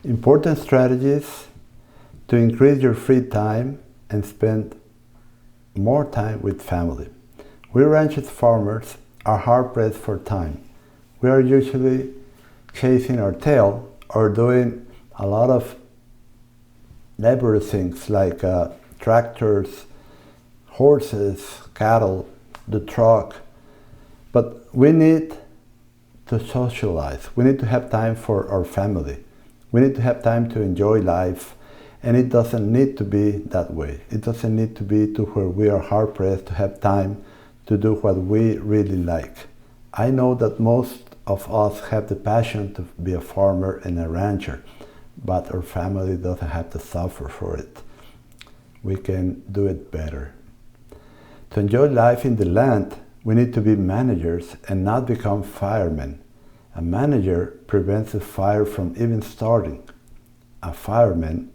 Important strategies to increase your free time and spend more time with family. We ranchers farmers are hard-pressed for time. We are usually chasing our tail or doing a lot of laborious things like tractors, horses, cattle, the truck. But we need to socialize. We need to have time for our family. We need to have time to enjoy life. And it doesn't need to be that way. It doesn't need to be to where we are hard-pressed to have time to do what we really like. I know that most of us have the passion to be a farmer and a rancher, but our family doesn't have to suffer for it. We can do it better. To enjoy life in the land, we need to be managers and not become firemen. A manager prevents a fire from even starting. A fireman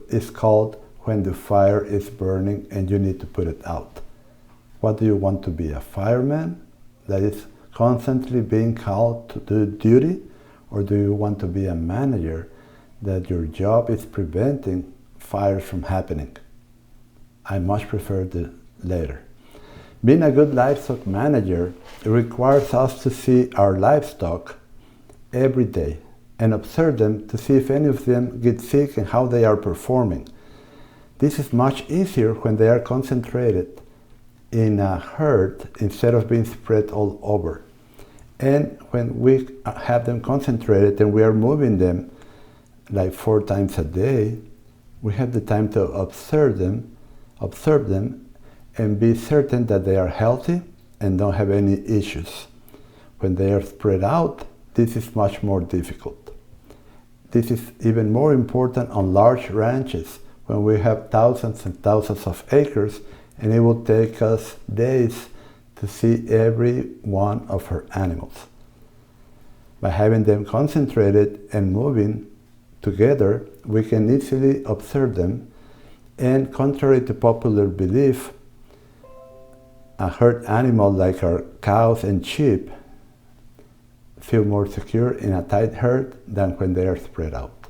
is called when the fire is burning and you need to put it out. What do you want to be? A fireman that is constantly being called to do duty? Or do you want to be a manager that your job is preventing fires from happening? I much prefer the latter. Being a good livestock manager requires us to see our livestock every day and observe them to see if any of them get sick and how they are performing. This is much easier when they are concentrated in a herd instead of being spread all over. And when we have them concentrated and we are moving them like 4 times a day, we have the time to observe them and be certain that they are healthy and don't have any issues. When they are spread out, this is much more difficult. This is even more important on large ranches when we have thousands and thousands of acres, and it will take us days to see every one of our animals. By having them concentrated and moving together, we can easily observe them, and contrary to popular belief, a herd animal like our cows and sheep feel more secure in a tight herd than when they are spread out.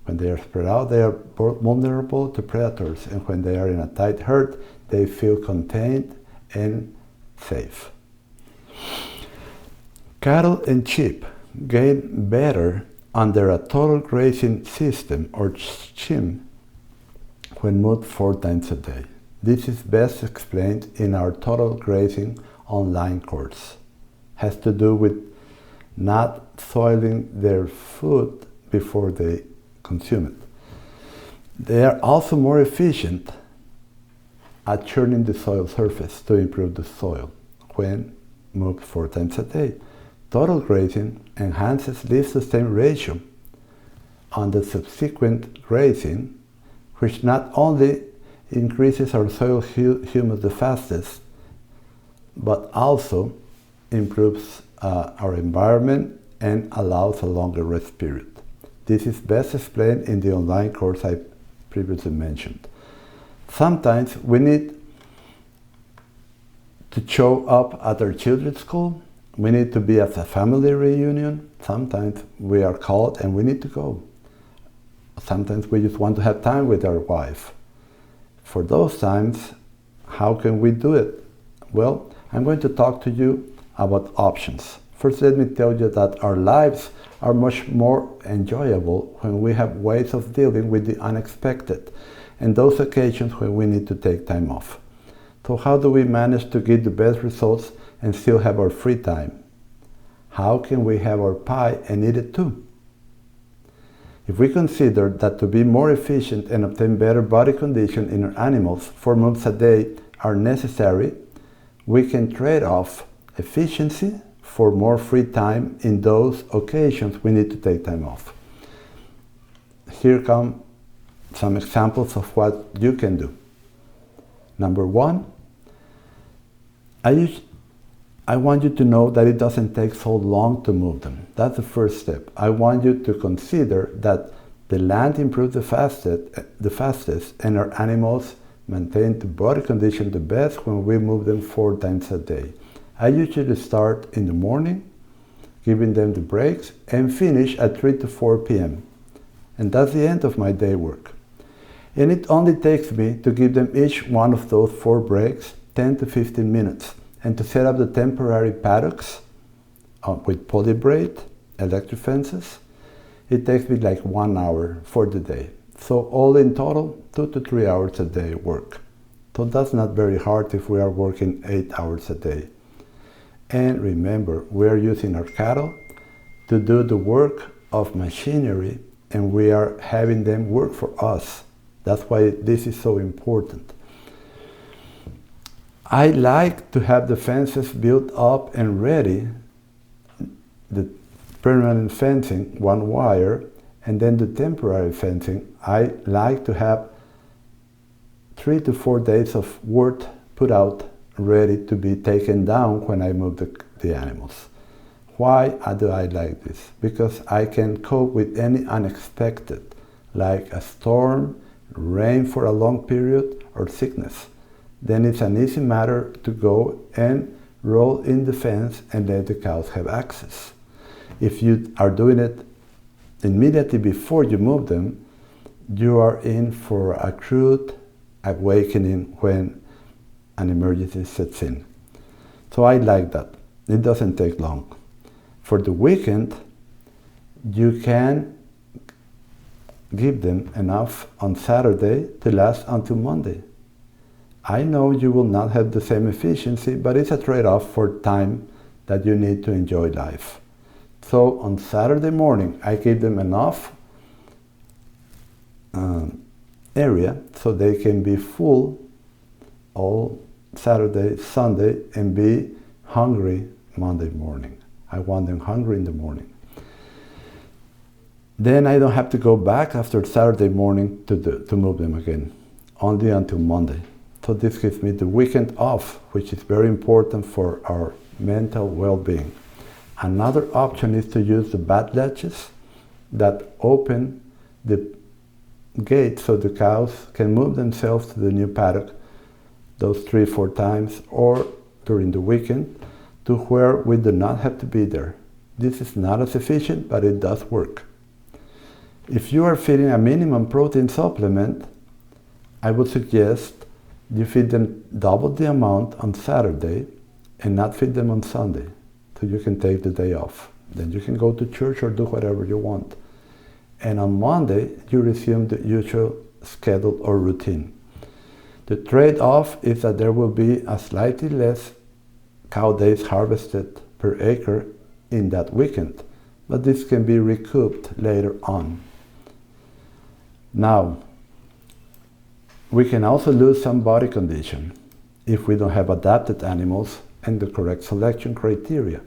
When they are spread out, they are vulnerable to predators, and when they are in a tight herd, they feel contained and safe. Cattle and sheep gain better under a total grazing system or CHIM when moved 4 times a day. This is best explained in our total grazing online course. It has to do with not soiling their food before they consume it. They are also more efficient at churning the soil surface to improve the soil when moved 4 times a day. Total grazing enhances leaf-to-stem ratio on the subsequent grazing, which not only increases our soil humus the fastest, but also improves our environment and allows a longer rest period. This is best explained in the online course I previously mentioned. Sometimes we need to show up at our children's school. We need to be at a family reunion. Sometimes we are called and we need to go. Sometimes we just want to have time with our wife. For those times, how can we do it? Well, I'm going to talk to you about options. First, let me tell you that our lives are much more enjoyable when we have ways of dealing with the unexpected and those occasions when we need to take time off. So how do we manage to get the best results and still have our free time? How can we have our pie and eat it too? If we consider that to be more efficient and obtain better body condition in our animals, 4 moves a day are necessary, we can trade off efficiency for more free time in those occasions we need to take time off. Here come some examples of what you can do. Number 1, I want you to know that it doesn't take so long to move them. That's the first step. I want you to consider that the land improves the fastest and our animals maintain the body condition the best when we move them 4 times a day. I usually start in the morning, giving them the breaks, and finish at 3 to 4 p.m. And that's the end of my day work. And it only takes me to give them each one of those 4 breaks 10 to 15 minutes, and to set up the temporary paddocks with poly braid, electric fences. It takes me like 1 hour for the day. So all in total, 2 to 3 hours a day work. So that's not very hard if we are working 8 hours a day. And remember, we are using our cattle to do the work of machinery, and we are having them work for us. That's why this is so important. I like to have the fences built up and ready, the permanent fencing, 1 wire, and then the temporary fencing. I like to have 3 to 4 days of work put out, ready to be taken down when I move the animals. Why do I like this? Because I can cope with any unexpected, like a storm, rain for a long period, or sickness. Then it's an easy matter to go and roll in the fence and let the cows have access. If you are doing it immediately before you move them, you are in for a crude awakening when an emergency sets in. So I like that. It doesn't take long. For the weekend, you can give them enough on Saturday to last until Monday. I know you will not have the same efficiency, but it's a trade-off for time that you need to enjoy life. So on Saturday morning, I give them enough area so they can be full all Saturday, Sunday, and be hungry Monday morning. I want them hungry in the morning. Then I don't have to go back after Saturday morning to move them again, only until Monday. So this gives me the weekend off, which is very important for our mental well-being. Another option is to use the bat latches that open the gate so the cows can move themselves to the new paddock those 3-4 times, or during the weekend, to where we do not have to be there. This is not as efficient, but it does work. If you are feeding a minimum protein supplement, I would suggest you feed them double the amount on Saturday and not feed them on Sunday, so you can take the day off. Then you can go to church or do whatever you want. And on Monday, you resume the usual schedule or routine. The trade-off is that there will be a slightly less cow days harvested per acre in that weekend, but this can be recouped later on. Now, we can also lose some body condition if we don't have adapted animals and the correct selection criteria.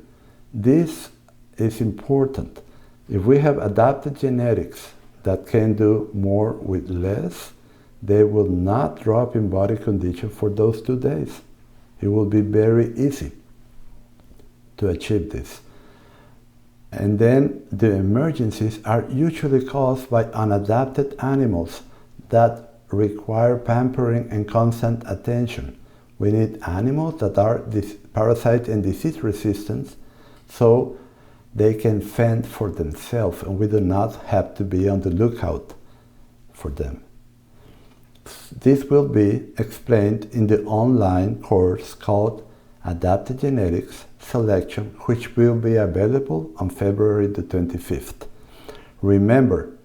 This is important. If we have adapted genetics that can do more with less, they will not drop in body condition for those 2 days. It will be very easy to achieve this. And then the emergencies are usually caused by unadapted animals that require pampering and constant attention. We need animals that are parasite and disease resistant, so they can fend for themselves, and we do not have to be on the lookout for them. This will be explained in the online course called Adapted Genetics Selection, which will be available on February the 25th. Remember,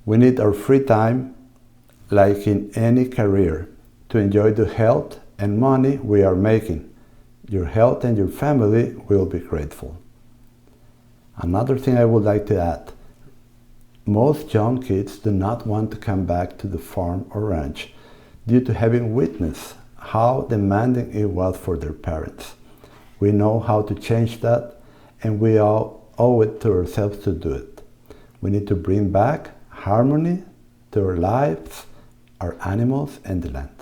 we need our free time, like in any career, to enjoy the health and money we are making. Your health and your family will be grateful. Another thing I would like to add, most young kids do not want to come back to the farm or ranch due to having witnessed how demanding it was for their parents. We know how to change that, and we all owe it to ourselves to do it. We need to bring back harmony to our lives, our animals, and the land.